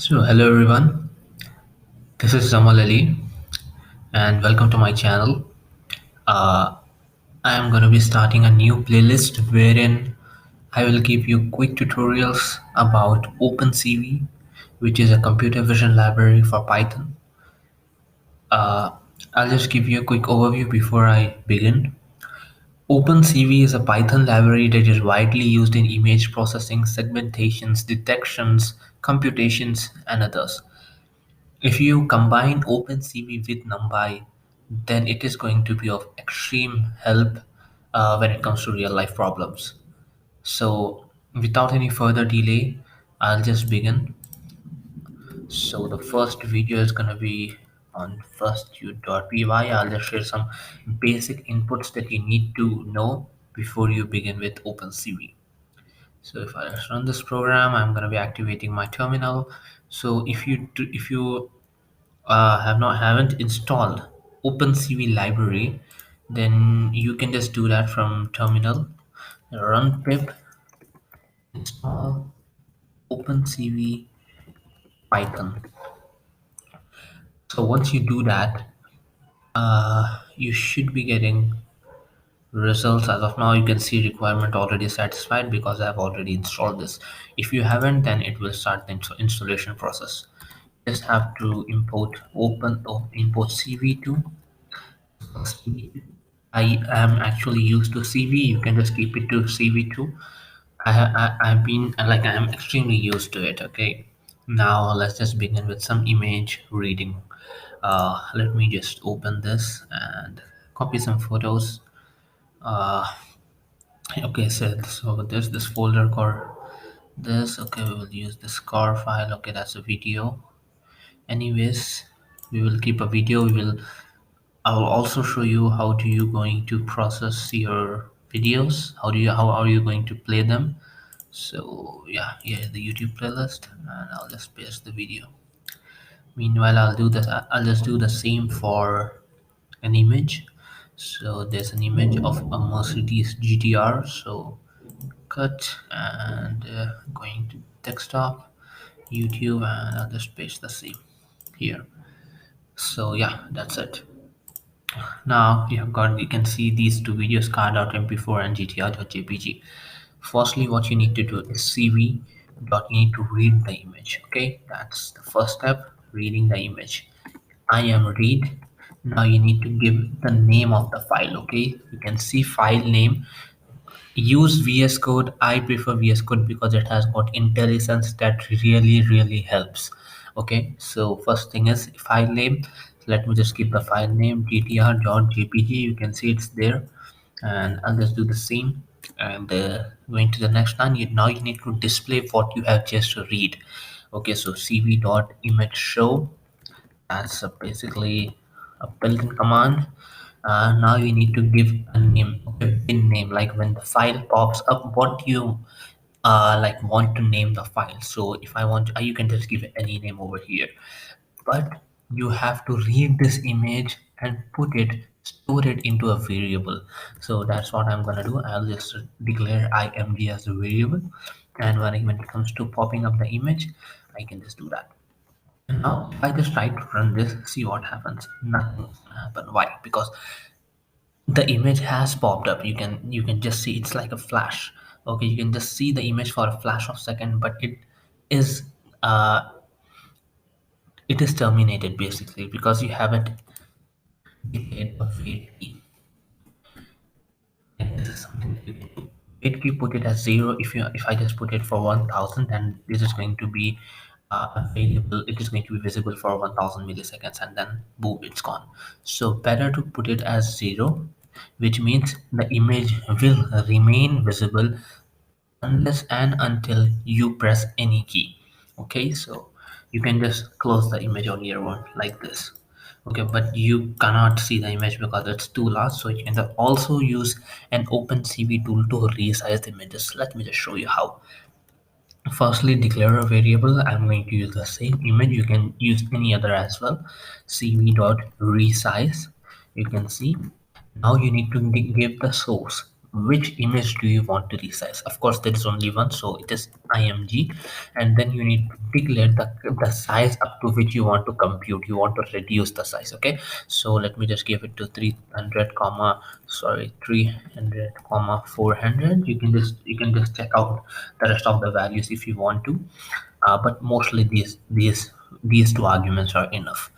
So, hello everyone, this is Zamal Ali and welcome to my channel. Uh, I am going to be starting a new playlist wherein I will give you quick tutorials about opencv, which is a computer vision library for Python. Uh, I'll just give you a quick overview before I begin. opencv is a Python library that is widely used in image processing, segmentations, detections, computations, and others. If you combine opencv with NumPy, then it is going to be of extreme help when it comes to real life problems. So, without any further delay, I'll just begin. So, the first video is going to be on firstu.py. I'll just share some basic inputs that you need to know before you begin with opencv. So if I just run this program, I'm going to be activating my terminal. So if you haven't installed opencv library, then you can just do that from terminal. Run pip install opencv python. So once you do that, you should be getting results. As of now, you can see requirement already satisfied because I've already installed this. If you haven't, then it will start the installation process. Just have to import cv2. I am actually used to CV. You can just keep it to CV2. I've been like I am extremely used to it. Okay, now let's just begin with some image reading. Let me just open this and copy some photos. Uh, okay, so this folder called this. Okay, we will use this car file. Okay, that's a video. Anyways, we will keep a video. I will also show you how do you going to process your videos. How are you going to play them? So yeah, here is the YouTube playlist, and I'll just paste the video. Meanwhile, I'll just do the same for an image. So there's an image of a Mercedes GTR. So cut and going to desktop, YouTube, and I'll just paste the same here. So yeah, that's it. Now you can see these two videos, card.mp4 and gtr.jpg. Firstly, what you need to do is cv dot you need to read the image. Okay, that's the first step, reading the image. I am read. Now you need to give the name of the file. Okay, you can see file name. Use VS Code. I prefer VS Code because it has got intelligence that really helps. Okay, so first thing is file name. Let me just keep the file name gtr.jpg. You can see it's there, and I'll just do the same. And going to the next line, now you need to display what you have just read. Okay, so cv.image show, that's basically a built-in command. Now you need to give a name, okay, bin name, like when the file pops up, what do you like want to name the file. So if I want you can just give any name over here, but you have to read this image and store it into a variable. So that's what I'm gonna do. I'll just declare img as a variable, and when it comes to popping up the image, I can just do that. And now if I just try to run this, see what happens. Nothing's gonna happen. Why? Because the image has popped up. You can just see it's like a flash. Okay, you can just see the image for a flash of second, but is uh it is terminated basically because you haven't declared a wait key. And this is something that you can do. Wait key, put it as 0. If I just put it for 1000, then this is going to be available. It is going to be visible for 1000 milliseconds, and then boom, it's gone. So better to put it as 0, which means the image will remain visible unless and until you press any key. Okay, so you can just close the image on your own like this. Okay, but you cannot see the image because it's too large, so you can also use an opencv tool to resize the images. Let me just show you how. Firstly, declare a variable. I'm going to use the same image. You can use any other as well. cv.resize. You can see now you need to give the source. which image do you want to resize. Of course there is only one, so it is img, and then you need to declare the size up to which you want to compute, you want to reduce the size. Okay, so let me just give it to 300 comma, sorry, 300 comma 400. You can just check out the rest of the values if you want to, but mostly these two arguments are enough.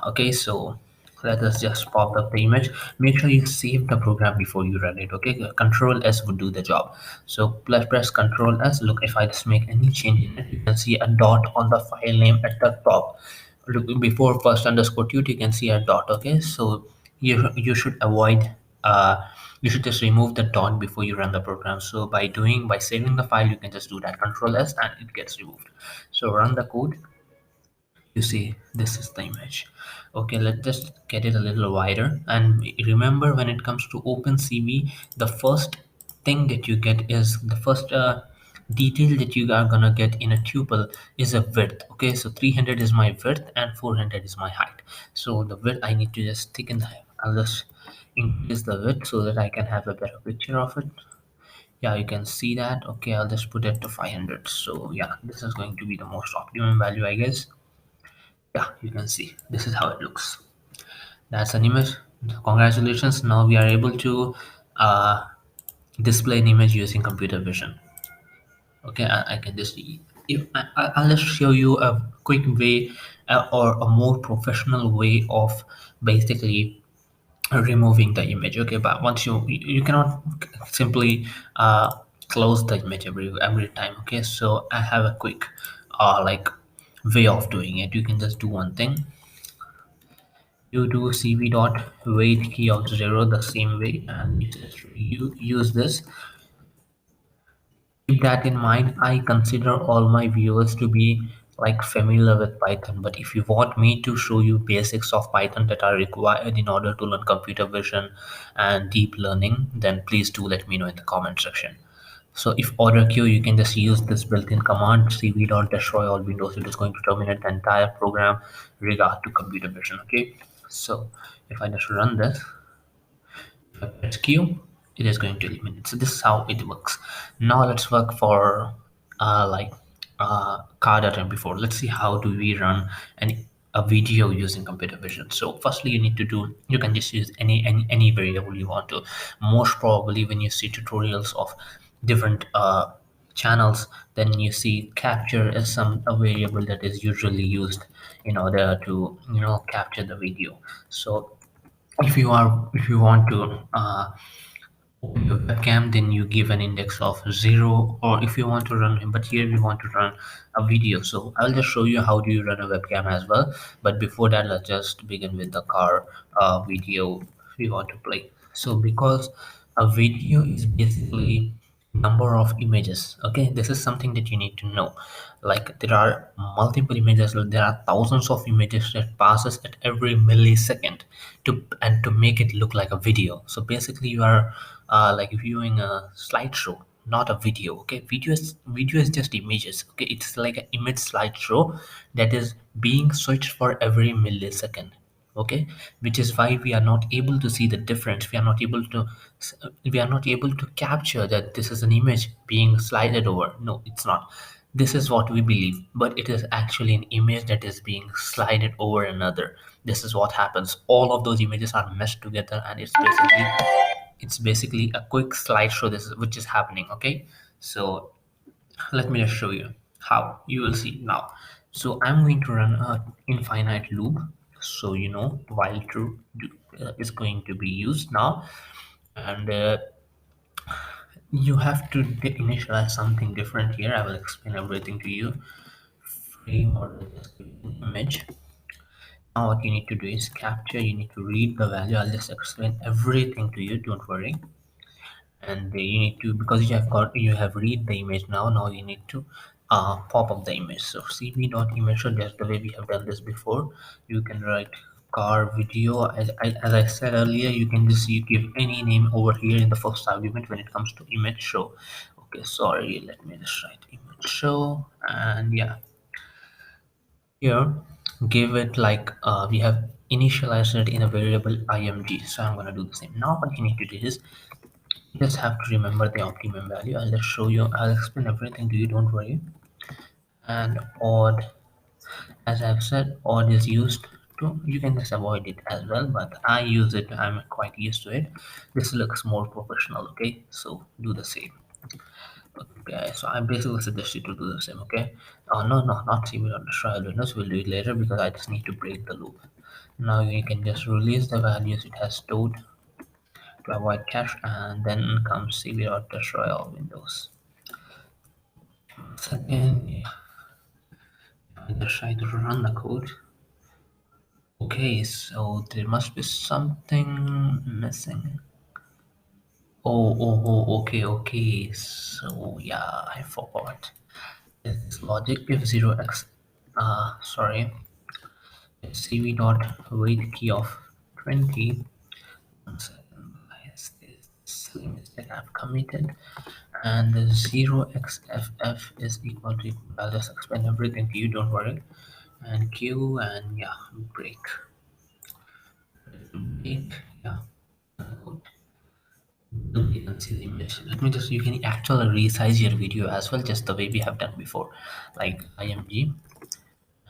Okay, so let us just pop up the image. Make sure you save the program before you run it. Okay, control s would do the job. So press control s. Look, if I just make any change in it, you can see a dot on the file name at the top. Look, before first underscore tut you can see a dot. Okay, so you should avoid, uh you should just remove the dot before you run the program. So by saving the file, you can just do that, control s, and it gets removed. So run the code. You see, this is the image. Okay, let's just get it a little wider. And remember, when it comes to opencv, the first thing that you get is the first detail that you are gonna get in a tuple is a width. Okay, so 300 is my width and 400 is my height. So the width I need to just thicken the, I'll just increase the width so that I can have a better picture of it. Yeah, you can see that. Okay, I'll just put it to 500. So yeah, this is going to be the most optimum value, I guess. Yeah, you can see this is how it looks. That's an image. Congratulations, now we are able to uh, display an image using computer vision. Okay, I can just, if I'll just show you a quick way, or a more professional way of basically removing the image. Okay, but once you cannot simply close the image every time. Okay, so I have a quick like way of doing it. You can just do one thing. You do cv dot weight key of 0 the same way, and you use this. Keep that in mind. I consider all my viewers to be like familiar with Python, but if you want me to show you basics of Python that are required in order to learn computer vision and deep learning, then please do let me know in the comment section. So if order queue, you can just use this built-in command cv.destroy all windows. It is going to terminate the entire program regard to computer vision. Okay, so if I just run this, press Q, it is going to eliminate. So this is how it works. Now let's work for like card attempt before. Let's see how do we run a video using computer vision. So firstly, you need to do, you can just use any variable you want to. Most probably when you see tutorials of different channels, then you see capture is a variable that is usually used in order to capture the video. So if you want to open your webcam, then you give an index of 0, or if you want to run, but here we want to run a video, so I'll just show you how do you run a webcam as well. But before that, let's just begin with the car video we want to play. So because a video is basically number of images. Okay, this is something that you need to know. Like there are multiple images, there are thousands of images that passes at every millisecond to make it look like a video. So basically you are like viewing a slideshow, not a video. Okay, video is just images. Okay, it's like an image slideshow that is being switched for every millisecond. Okay, which is why we are not able to see the difference. We are not able to capture that this is an image being slided over. No, it's not. This is what we believe, but it is actually an image that is being slided over another. This is what happens. All of those images are meshed together, and it's basically a quick slideshow, this is which is happening. Okay, so let me just show you how you will see now. So I'm going to run a infinite loop, so while true is going to be used now, and you have to initialize something different here. I will explain everything to you. Frame or just image. Now what you need to do is capture, you need to read the value. I'll just explain everything to you, don't worry. And you need to, because you have read the image, now you need to pop up the image. So cv dot image, so just the way we have done this before. You can write car video, as I said earlier. You can just you give any name over here in the first argument when it comes to image show. Okay, sorry, let me just write image show, and yeah, here give it like we have initialized it in a variable img. So I'm going to do the same. Now what you need to do is You just have to remember the optimum value. I'll just show you, I'll explain everything to you, don't worry. And odd, as I've said, odd is used to, you can just avoid it as well, but I use it, I'm quite used to it. This looks more professional, okay? So do the same. Okay, so I basically suggest you to do the same, okay? Oh, no, no, not similar to trial windows. We'll do it later because I just need to break the loop. Now you can just release the values it has stored to avoid cache, and then comes cv.destroy windows. Second, yeah, I just try to run the code. Okay, so there must be something missing. Okay, okay. So yeah, I forgot. This logic if 0x, sorry, cv dot wait key of 20. One second, guys, this silly mistake I've committed. And the 0xff is equal to, I'll just explain everything to you, don't worry. And q, and yeah, break, break, yeah. You can see the image. Let me just, you can actually resize your video as well, just the way we have done before, like img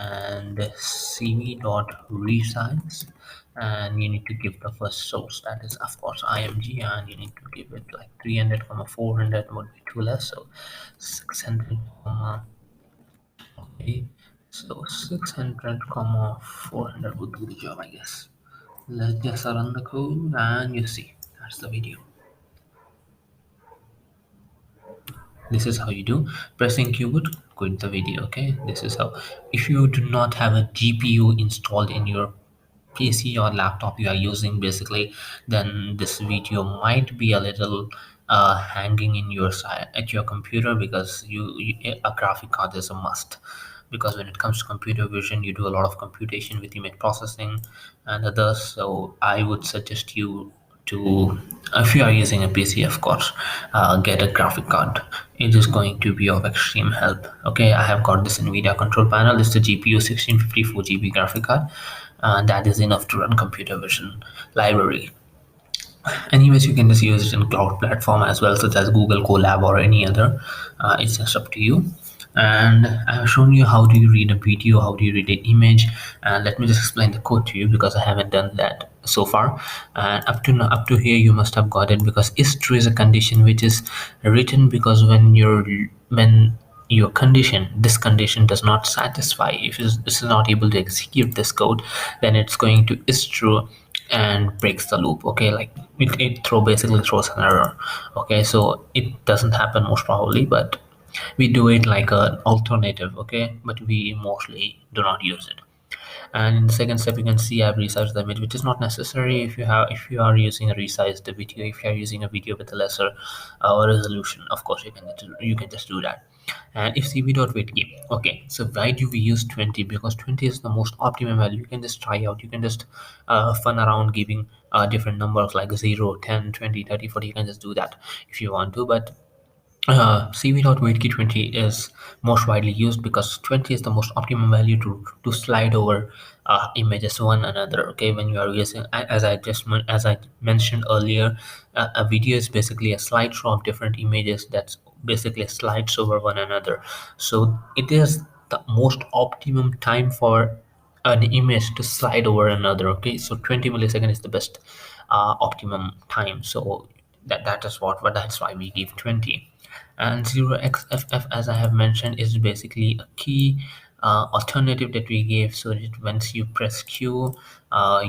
and cv dot resize, and you need to give the first source, that is of course img, and you need to give it like 300 comma 400 would be too less, so 600 comma, okay, so 600 comma 400 would do the job, I guess. Let's just run the code and you see that's the video. This is how you do. Pressing q would quit the video, okay? This is how, if you do not have a gpu installed in your PC or laptop you are using basically, then this video might be a little hanging in your side at your computer, because a graphic card is a must, because when it comes to computer vision you do a lot of computation with image processing and others. So I would suggest you to, if you are using a PC of course, get a graphic card. It is going to be of extreme help. Okay, I have got this NVIDIA control panel. This is the GPU 1654 GB graphic card, and that is enough to run computer vision library. Anyways, you can just use it in cloud platform as well, such as Google Colab or any other. It's just up to you. And I have shown you how do you read a video, how do you read an image, and let me just explain the code to you because I haven't done that so far. And up to here you must have got it, because is true is a condition which is written because when your condition, this condition does not satisfy, if this is not able to execute this code, then it's going to is true and breaks the loop. Okay, like it basically throws an error. Okay, so it doesn't happen most probably, but we do it like an alternative. Okay, but we mostly do not use it. And in the second step you can see I've resized the image, which is not necessary if you are using a resized video. If you are using a video with a lesser resolution, of course you can just do that. And if cv dot weight key, okay, so why do we use 20? Because 20 is the most optimum value. You can just try out, you can just fun around giving different numbers like 0, 10, 20, 30, 40. You can just do that if you want to, but CV.WaitKey20 is most widely used because 20 is the most optimum value to slide over images one another. Okay, when you are using, as I mentioned earlier, a video is basically a slideshow of different images that's basically slides over one another. So it is the most optimum time for an image to slide over another. Okay, so 20 milliseconds is the best optimum time. So that is what that's why we give 20. And 0xff, as I have mentioned, is basically a key alternative that we gave, so that once you press q,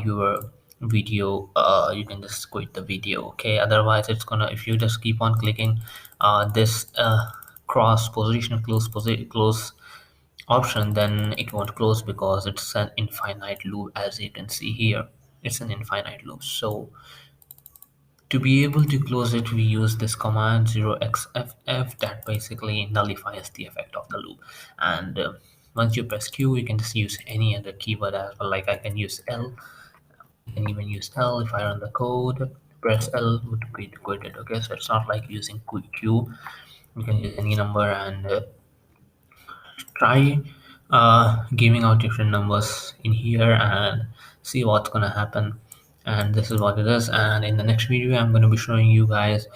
your video, you can just quit the video. Okay, otherwise it's gonna, if you just keep on clicking this cross position close option, then it won't close because it's an infinite loop. As you can see here, it's an infinite loop. So to be able to close it, we use this command 0xff that basically nullifies the effect of the loop. And once you press q, you can just use any other keyword as well, like I can use l. You can even use l. If I run the code, press l would quit it. Okay, so it's not like using q. You can use any number and try giving out different numbers in here and see what's gonna happen. and this is what it is. And in the next video I'm going to be showing you guys